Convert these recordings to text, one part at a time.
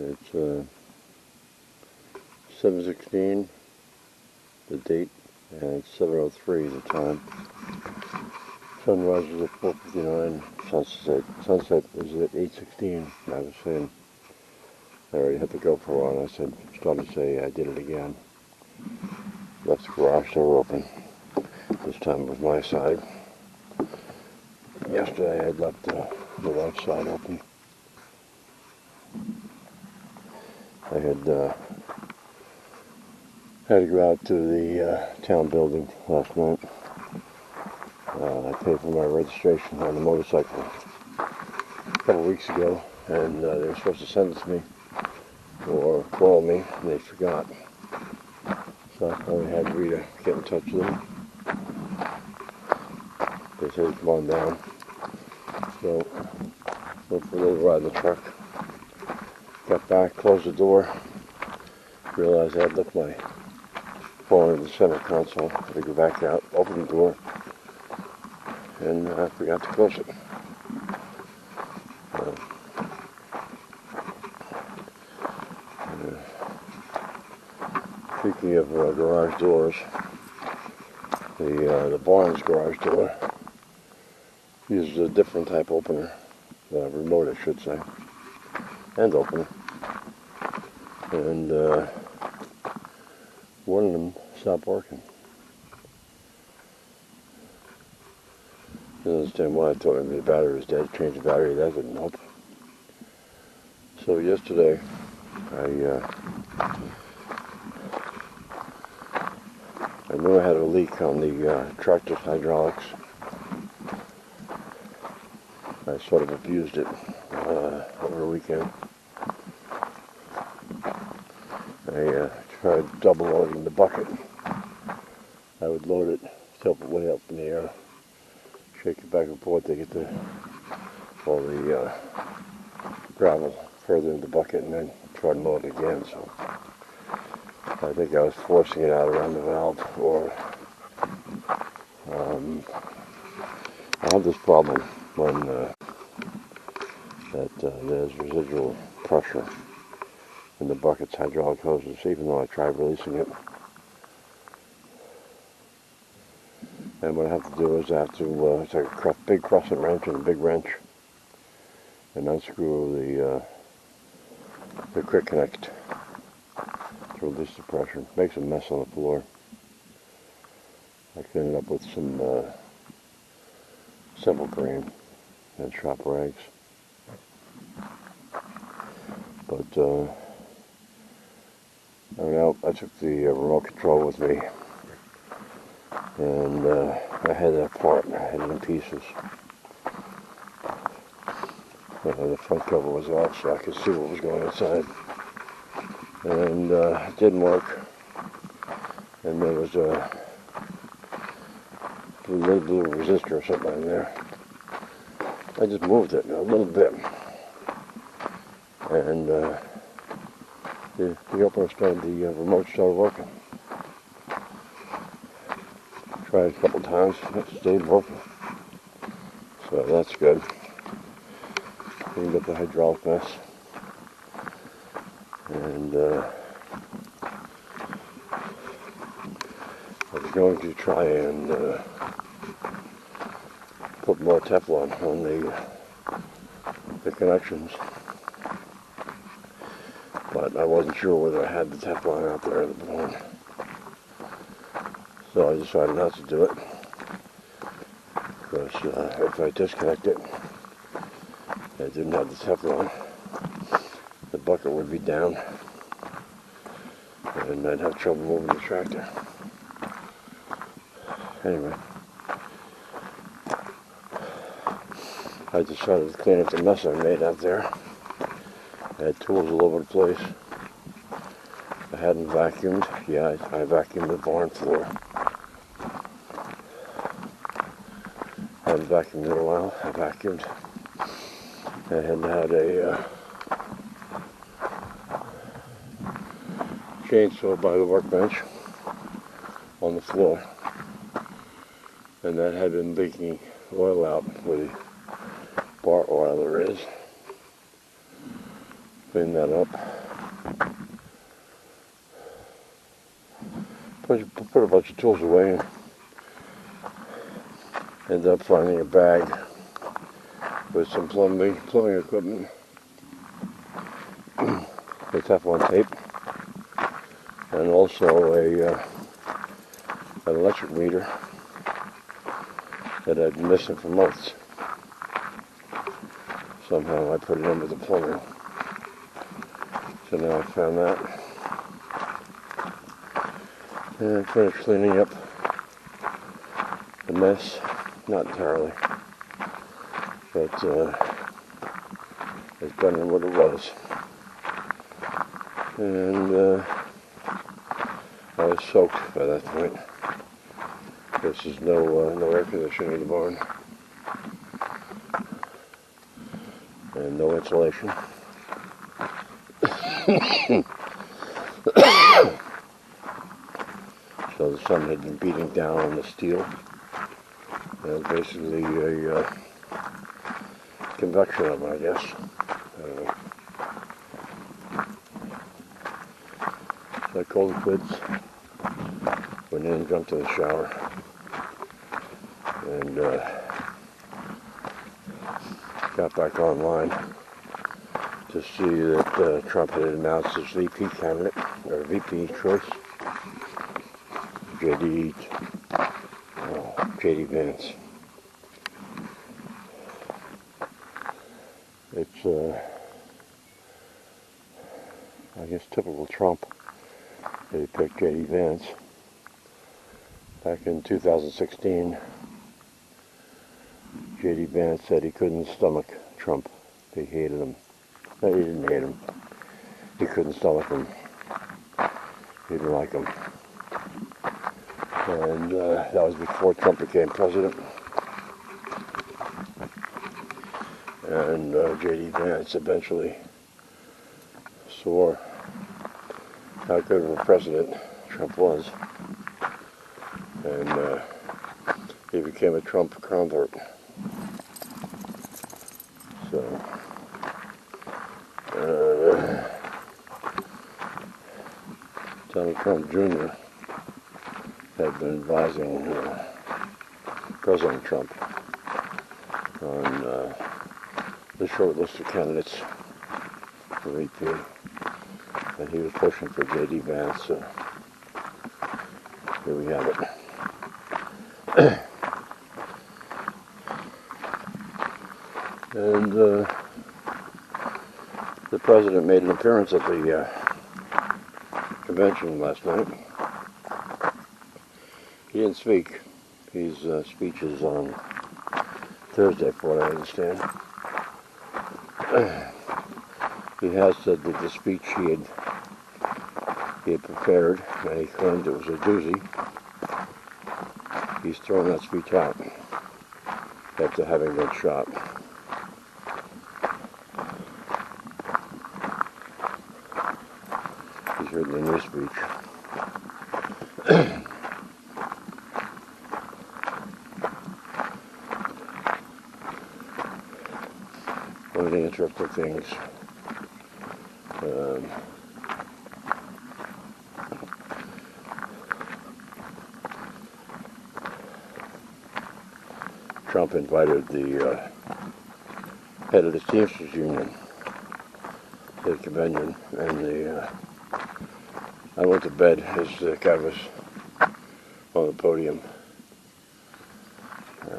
It's 7:16, the date, and it's 7:03 the time. Sunrise is at 4:59. Sunset is at 8:16. I was saying, I already had the GoPro on. I started to say I did it again. Left the garage door open. This time it was my side. Yesterday I had left the right side open. I had to go out to the town building last night. I paid for my registration on the motorcycle a couple weeks ago, and they were supposed to send it to me or call me, and they forgot. So I had Rita get in touch with them. They said, come on down. So went for a little ride in the truck. Got back, closed the door, realized I had left my phone in the center console. I had to go back out, open the door, and I forgot to close it. Speaking of garage doors, the barn's garage door uses a different type opener, remote I should say, and opener. And one of them stopped working. I didn't understand why. I told him the battery was dead. Changed the battery. That didn't help. So yesterday, I knew I had a leak on the tractor's hydraulics. I sort of abused it over the weekend. I tried double loading the bucket. I would load it, tilt it way up in the air, shake it back and forth to get all the gravel further in the bucket, and then try and load it again. So I think I was forcing it out around the valve, or I have this problem when there's residual pressure in the bucket's hydraulic hoses, even though I tried releasing it. And what I have to do is I have to take a big crescent wrench and a big wrench and unscrew the quick connect to release the pressure. It makes a mess on the floor. I cleaned it up with some Simple Green and shop rags. But I took the remote control with me, and I had that apart. I had it in pieces. The front cover was off, so I could see what was going inside. And it didn't work. And there was a little blue resistor or something in there. I just moved it a little bit, and the opener started, the remote started working. Tried it a couple times, it stayed working. So that's good. Cleaned up the hydraulic mess. And I was going to try and put more Teflon on the connections, but I wasn't sure whether I had the Teflon out there at the point. So I decided not to do it, because if I disconnect it and it didn't have the Teflon, the bucket would be down and I'd have trouble moving the tractor. Anyway, I decided to clean up the mess I made out there. I had tools all over the place. I hadn't vacuumed. Yeah, I vacuumed the barn floor. I hadn't vacuumed in a while. I vacuumed. I hadn't had a chainsaw by the workbench on the floor, and that had been leaking oil out where the bar oil there is. clean that up. Put a bunch of tools away and end up finding a bag with some plumbing equipment, with Teflon tape, and also an electric meter that I'd been missing for months. Somehow I put it in with the plumbing. So now I found that. And I finished cleaning up the mess. Not entirely. But it's better than what it was. And I was soaked by that point. There's no air conditioning in the barn. And no insulation. So the sun had been beating down on the steel. And it was basically a convection oven, I guess. I don't know. So I called the kids, went in and jumped in the shower, and got back online to see that Trump had announced his VP candidate, or VP choice, J.D. Vance. It's, I guess, typical Trump. They picked J.D. Vance. Back in 2016, J.D. Vance said he couldn't stomach Trump. He hated him. No, he didn't hate him. He couldn't stomach him. He didn't like him. And that was before Trump became president. And J.D. Vance eventually saw how good of a president Trump was. And he became a Trump convert. So, Donald Trump Jr. had been advising President Trump on the short list of candidates for VP, and he was pushing for J.D. Vance, so here we have it. And the president made an appearance at the convention last night. He didn't speak. His speech is on Thursday, for what I understand. He has said that the speech he had prepared, and he claimed it was a doozy, he's thrown that speech out after having been shot. He's written a new speech. One of the interesting things, Trump invited the head of the Teamsters Union to the convention, and I went to bed as the guy was on the podium,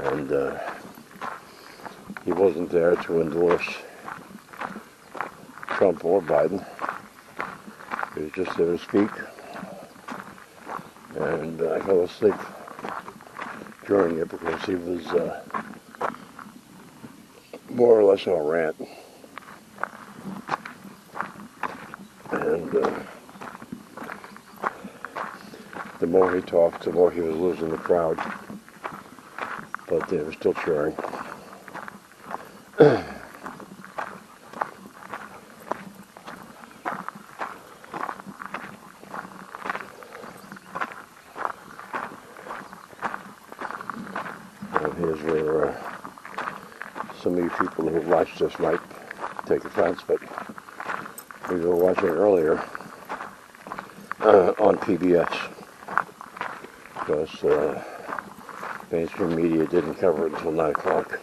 and he wasn't there to endorse Trump or Biden. He was just there to speak, and I fell asleep during it because he was more or less on a rant. And the more he talked, the more he was losing the crowd, but they were still cheering. And here's where some of you people who watched this might take offense, but we were watching earlier on PBS because mainstream media didn't cover it until 9 o'clock,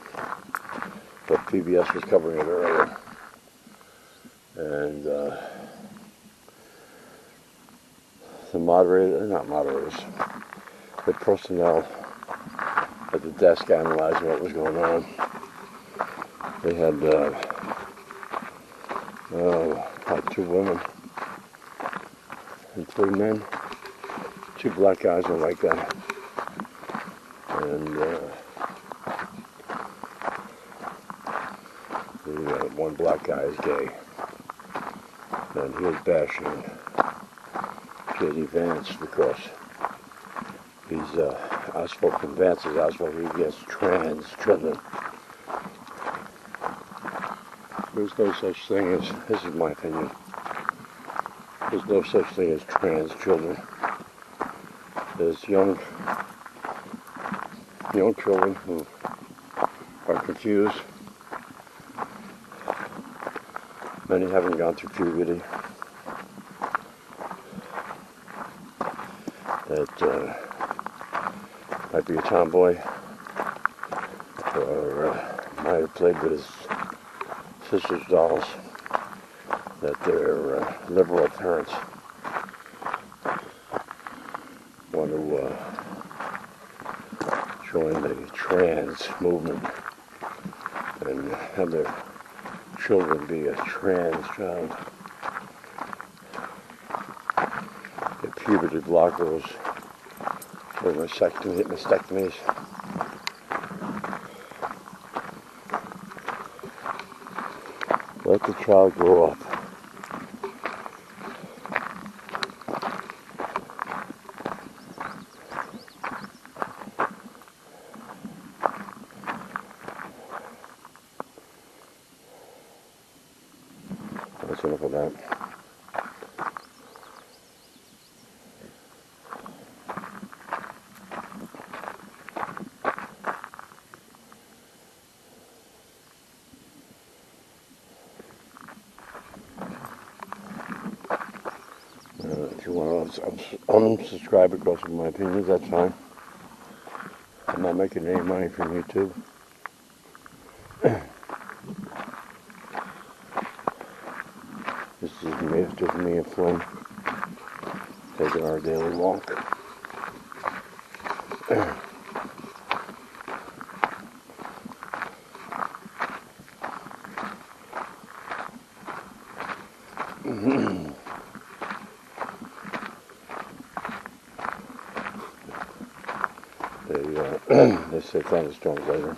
but PBS was covering it earlier. And the the personnel at the desk analyzing what was going on. They had about 2 women and 3 men, 2 black guys and a white guy. And the one black guy is gay, and he was bashing J.D. Vance because he's outspoken. Vance is outspoken against trans children. There's no such thing as, this is my opinion, there's no such thing as trans children. There's young children who are confused. Many haven't gone through puberty. That might be a tomboy, or might have played with his sister's dolls, that their liberal parents want to join the trans movement and have their children be a trans child. Get puberty blockers or mastectomies. Let the child grow up. That's enough of that. If you want to unsubscribe because of my opinions, that's fine. I'm not making any money from YouTube. This is just me and Flynn taking our daily walk. They say thunderstorms later.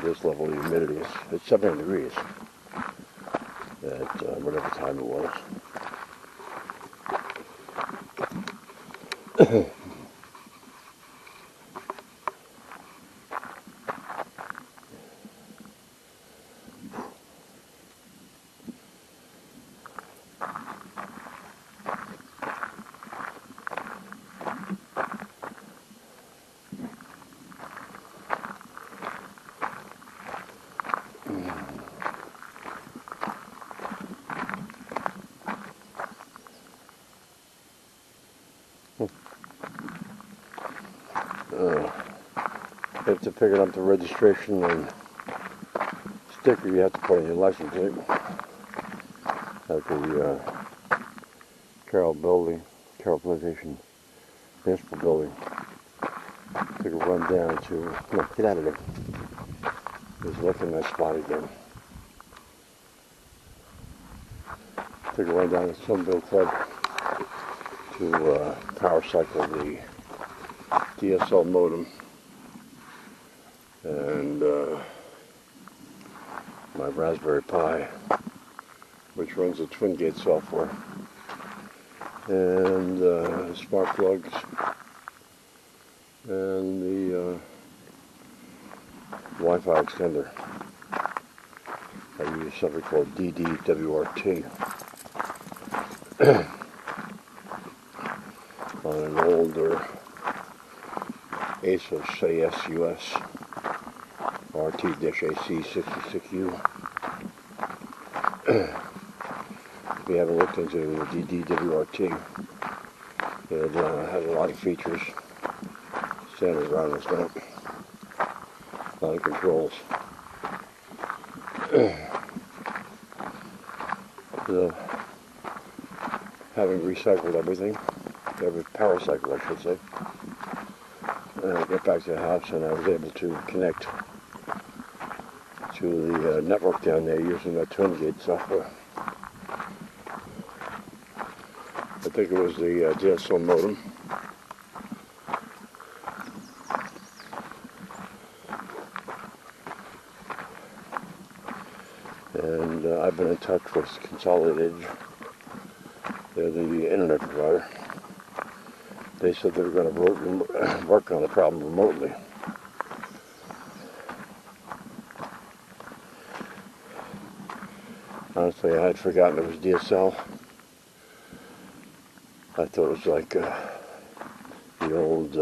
This level of humidity is, it's 70 degrees at whatever time it was. You have to pick up the registration and sticker you have to put on your license plate at the Carroll Plantation Municipal Building. Took a run down to, no, get out of there. Just looking at that spot again. Took a run down to Sunville Club to power cycle the DSL modem and my Raspberry Pi, which runs the TwinGate software, and smart plugs, and the Wi-Fi extender. I use something called DDWRT on an older Asus ASUS RT-AC66U. If you haven't looked into the DWRT, it has a lot of features, standard routing stamp, a lot of controls. So, having recycled everything, every power cycle I should say, I got back to the house and I was able to connect to the network down there using that 20-gate software. I think it was the DSL modem. And I've been in touch with Consolidated. They're the internet provider. They said they were going to work on the problem remotely. Honestly, I had forgotten it was DSL. I thought it was like the old,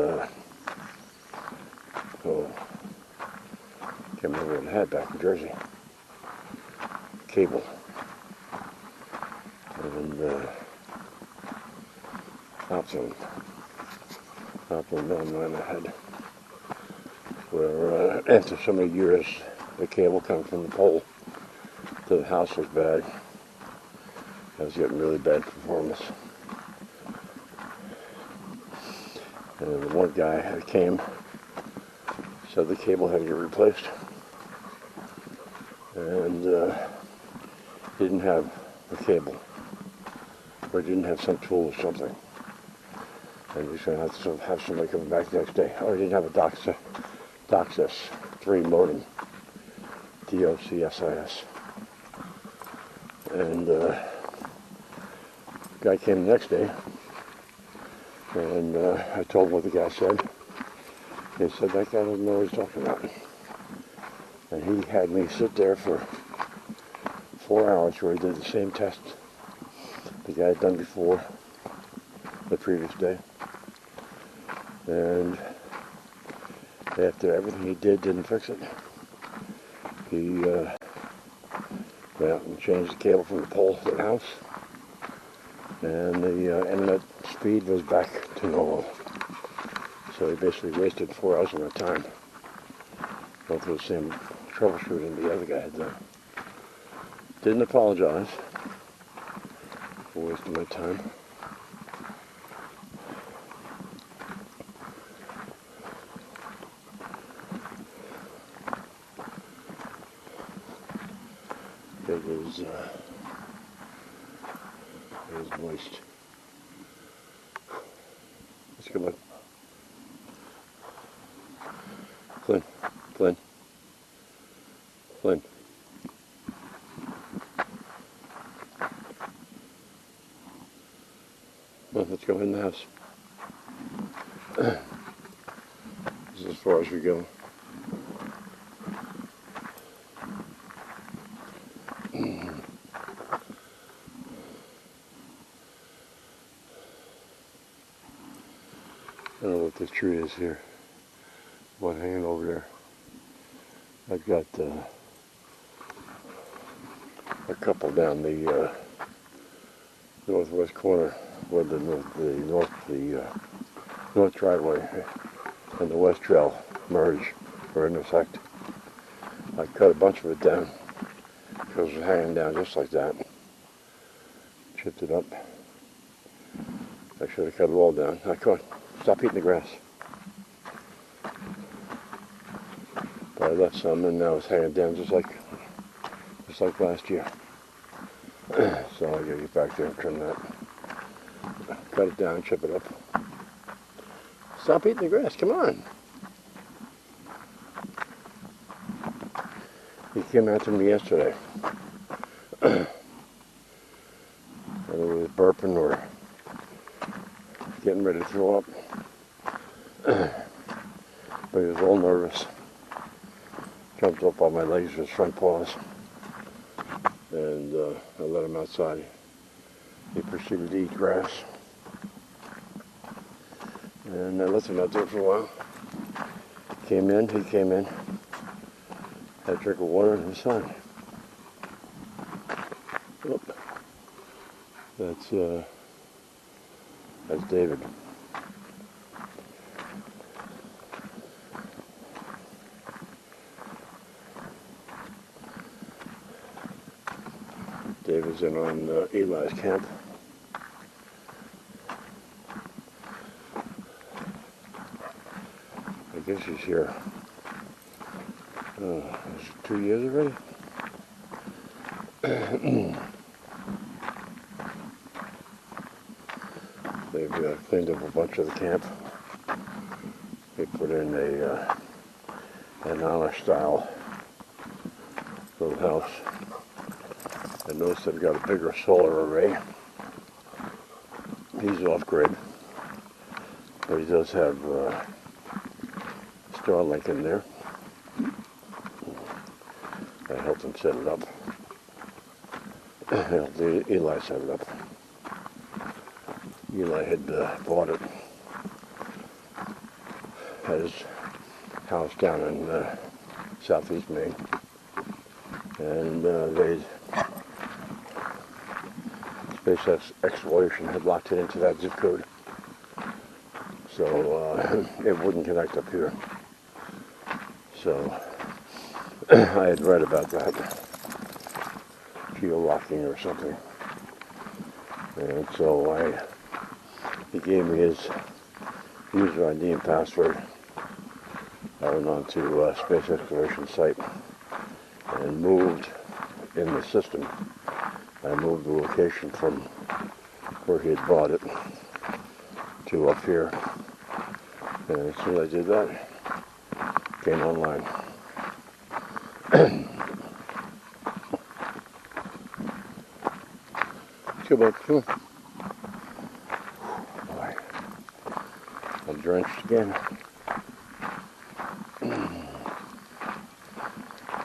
can't remember what it had back in Jersey, cable. And Optimum 99 I had, where after so many years, the cable coming from the pole to the house was bad. I was getting really bad performance. And the one guy that came said the cable had to get replaced. And didn't have a cable, or didn't have some tool or something. And he's going to have somebody coming back the next day. Or he didn't have a DOCSIS 3 modem, DOCSIS. And guy came the next day, and I told him what the guy said. He said, that guy doesn't know what he's talking about. And he had me sit there for 4 hours where he did the same test the guy had done before, the previous day. And after everything he didn't fix it. He went out and changed the cable from the pole to the house. And the internet speed was back to normal. So he basically wasted 4 hours of my time going through the same troubleshooting the other guy had done. Didn't apologize for wasting my time. It was moist. Let's come on. Flynn. Well, let's go in the house. This is as far as we go. I don't know what this tree is here. One hanging over there. I've got a couple down the northwest corner where the north driveway and the west trail merge or intersect. I cut a bunch of it down because it was hanging down just like that. Chipped it up. I should have cut it all down. Stop eating the grass. But I left some and now it's hanging down just like last year. So I gotta get back there and trim that. Cut it down, chip it up. Stop eating the grass, come on. He came after me yesterday. Whether he was burping or getting ready to throw up. But he was all nervous. Jumped up on my legs with his front paws. And I let him outside. He proceeded to eat grass. And I left him out there for a while. He came in. Had a drink of water and he was fine. Oop. That's David. David's in on Eli's camp. I guess he's here. Oh, is it 2 years already? They've cleaned up a bunch of the camp. They put in an Amish-style little house. I noticed they've got a bigger solar array. He's off-grid, but he does have Starlink in there. I helped him set it up. Eli set it up. Eli had bought it at his house down in southeast Maine, and SpaceX Exploration had locked it into that zip code, so it wouldn't connect up here. So I had read about that, geo-locking or something, and so he gave me his user ID and password. I went on to Space Exploration site and moved in the system. I moved the location from where he had bought it to up here. And as soon as I did that, it came online. Come on, come on. Boy, I'm drenched again. A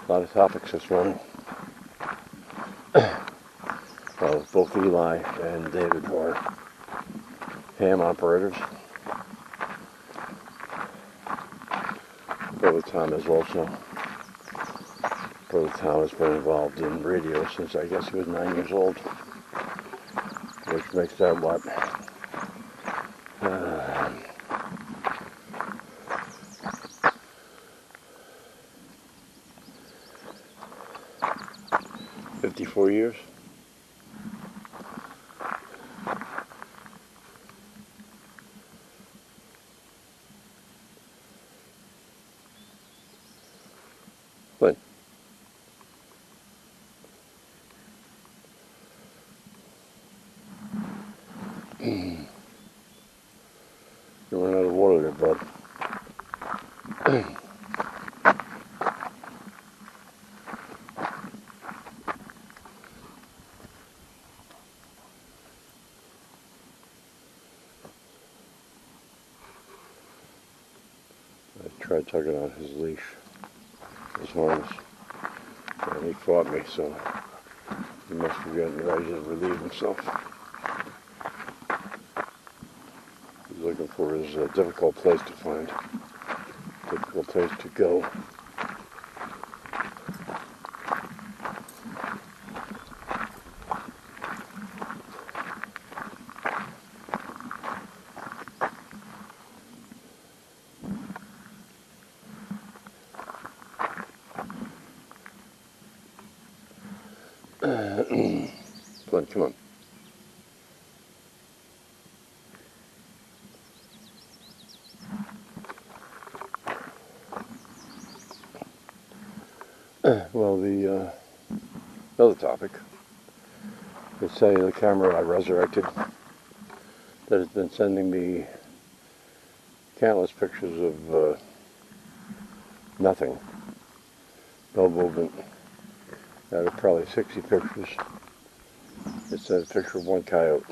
lot of topics this morning. Well, both Eli and David are ham operators. Brother Tom is also. Brother Tom has been involved in radio since I guess he was 9 years old, which makes that what? 54 years. But you run out of water there, bud. I tried tugging on his leash, his harness, and he fought me, so he must be getting ready to relieve himself. He's looking for his difficult place to find, difficult place to go. Come on. Well, the other topic is cellular camera I resurrected that has been sending me countless pictures of nothing, no movement. Out of probably 60 pictures, it sent a picture of one coyote.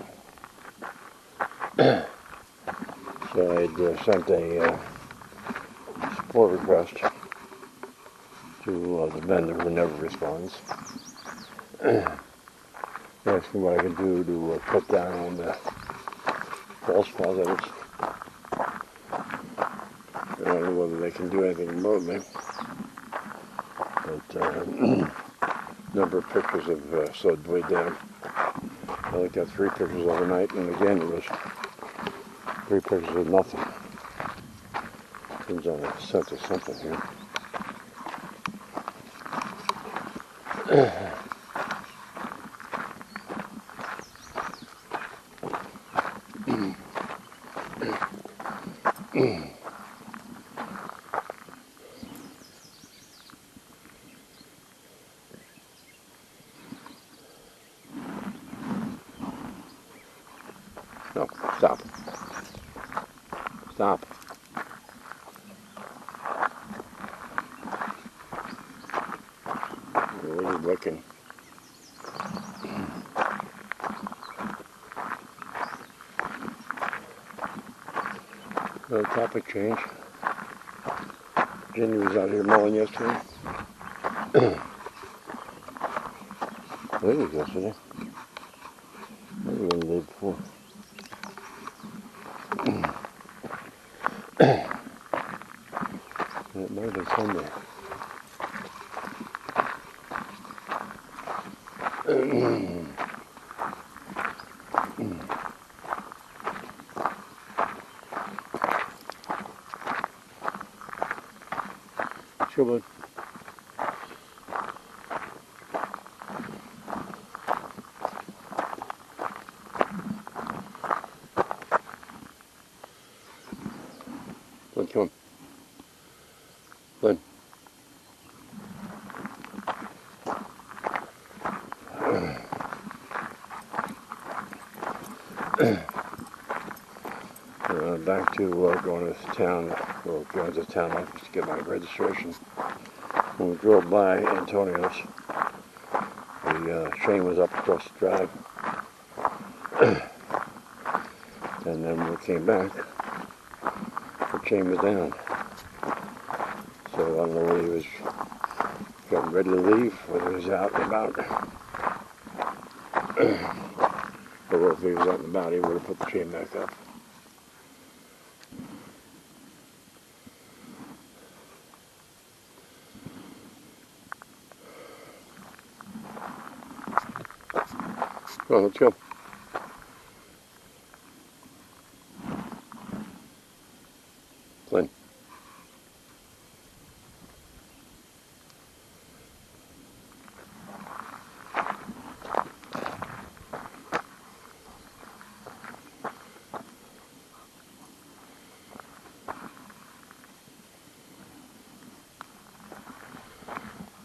So I'd sent a support request to the vendor who never responds, asking what I can do to cut down on the false positives. I don't know whether they can do anything remotely, but number of pictures have slowed way down. I looked at 3 pictures overnight, and again it was 3 pictures of nothing. Seems on a sense of something here. No, stop. Stop. You're really licking. Another topic change. Jenny was out here mowing yesterday. I think it was yesterday. Maybe the day before. It might have been Sunday. Sure, bud. Glenn, come on. Glenn. Back to going to town, or going to the town office to get my registration. When we drove by Antonio's, the train was up across the drive. And then when we came back, the chain was down. So I don't know whether he was getting ready to leave, whether he was out and about. But if he was out and about, he would have put the chain back up. Come on, let's go. Glenn.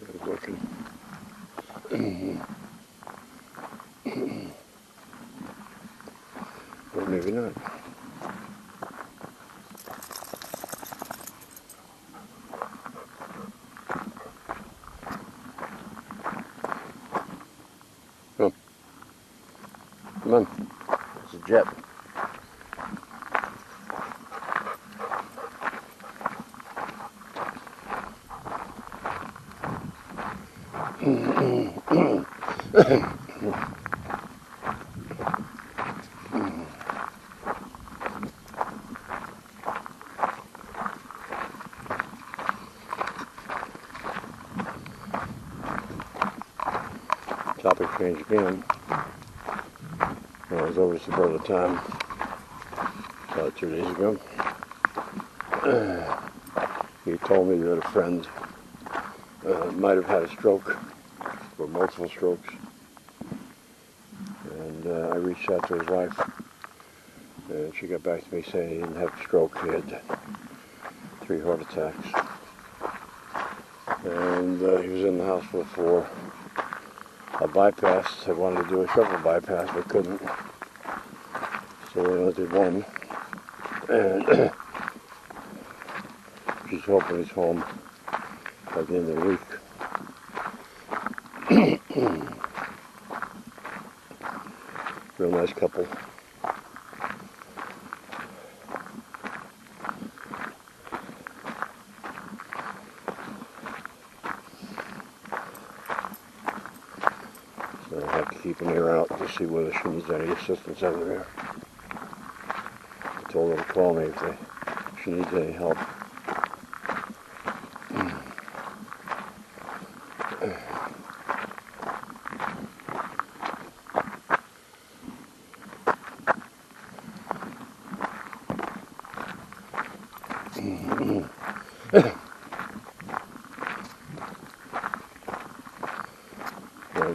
He's looking. Or maybe not. Come on. Come on. It's a jet. Topic change again. I was over to Suburban Time about 2 days ago. He told me that a friend might have had a stroke, or multiple strokes. And I reached out to his wife, and she got back to me saying he didn't have a stroke, he had 3 heart attacks. And he was in the hospital for a bypass. They wanted to do a triple bypass, but couldn't. So they only did one. And she's hoping he's home by the end of the week. Real nice couple. So I have to keep an ear out to see whether she needs any assistance over there. I told her to call me if she needs any help.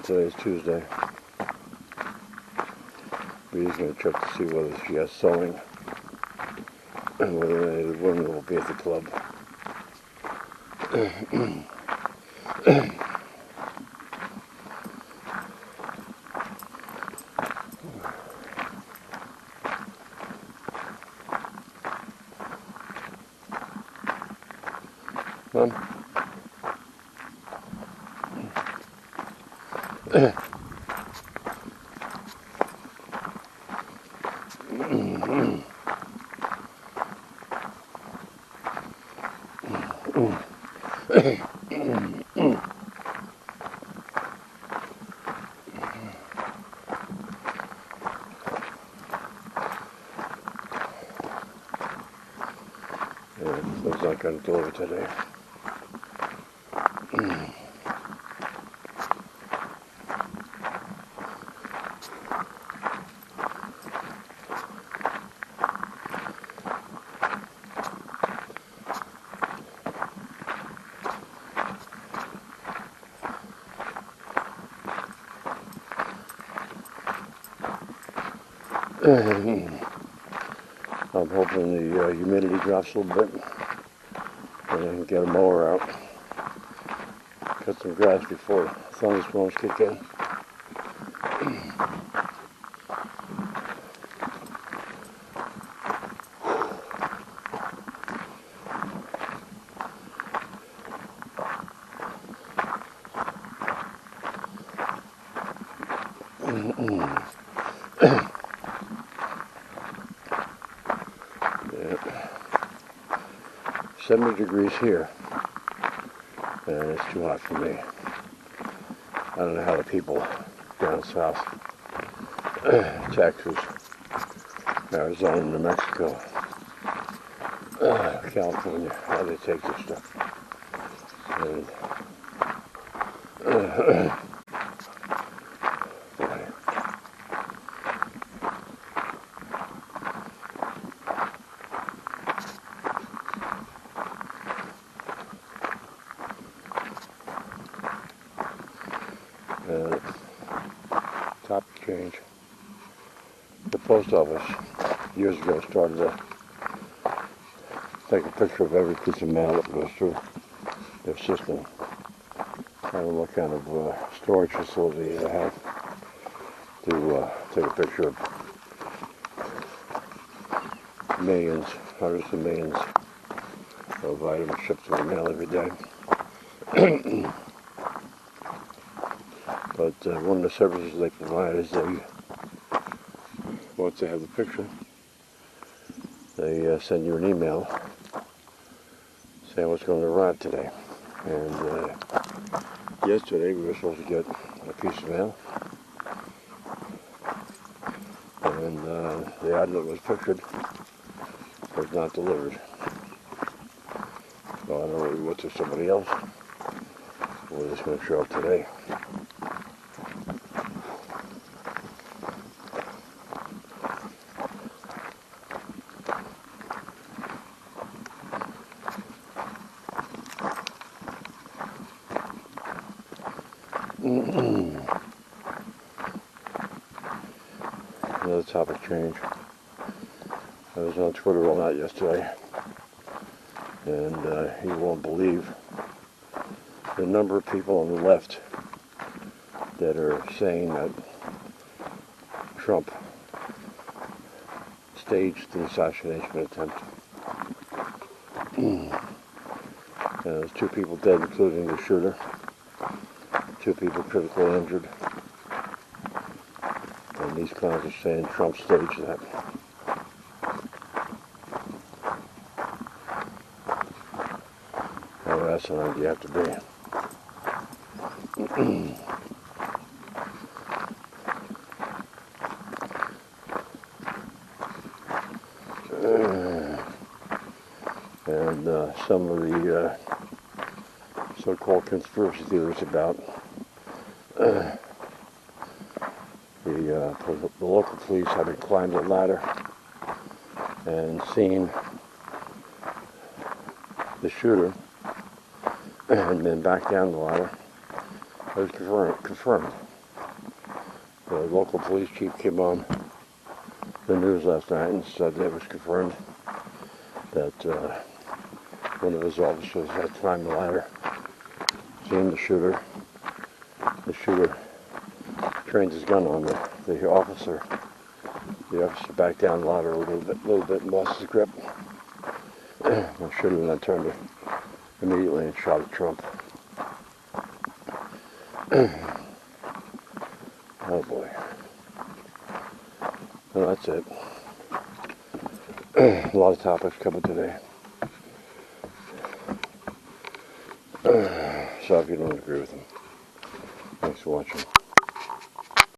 Today's Tuesday. Bee's going to check to see whether she has sewing and whether any of the women will be at the club. Mom? So it's not going to deliver today. I'm hoping the humidity drops a little bit and I can get a mower out. Cut some grass before thunderstorms kick in. Yeah. 70 degrees here, and it's too hot for me. I don't know how the people down south, Texas, Arizona, New Mexico, California, how they take this stuff. And, topic change. The post office years ago started to take a picture of every piece of mail that goes through their system. I don't know what kind of storage facility they have to take a picture of millions, hundreds of millions of items shipped through the mail every day. But one of the services they provide is once they have the picture, they send you an email saying what's going to arrive today. And yesterday we were supposed to get a piece of mail, and the item that was pictured was not delivered. So I don't know if we went to somebody else, or it's going to show up today. Another topic change. I was on Twitter all night yesterday, and you won't believe the number of people on the left that are saying that Trump staged the assassination attempt. There's 2 people dead, including the shooter. 2 people critically injured. And these clowns are saying Trump staged that. How asinine do you have to be? And some of the so-called conspiracy theories about the local police having climbed the ladder and seen the shooter and then back down the ladder. It was confirmed. The local police chief came on the news last night and said that it was confirmed that one of his officers had climbed the ladder, seen the shooter. The shooter trained his gun on the officer. The officer backed down the ladder a little bit and lost his grip. The shooter then turned immediately and shot at Trump. Oh boy. Well, that's it. A lot of topics coming today. So if you don't agree with them, thanks for watching.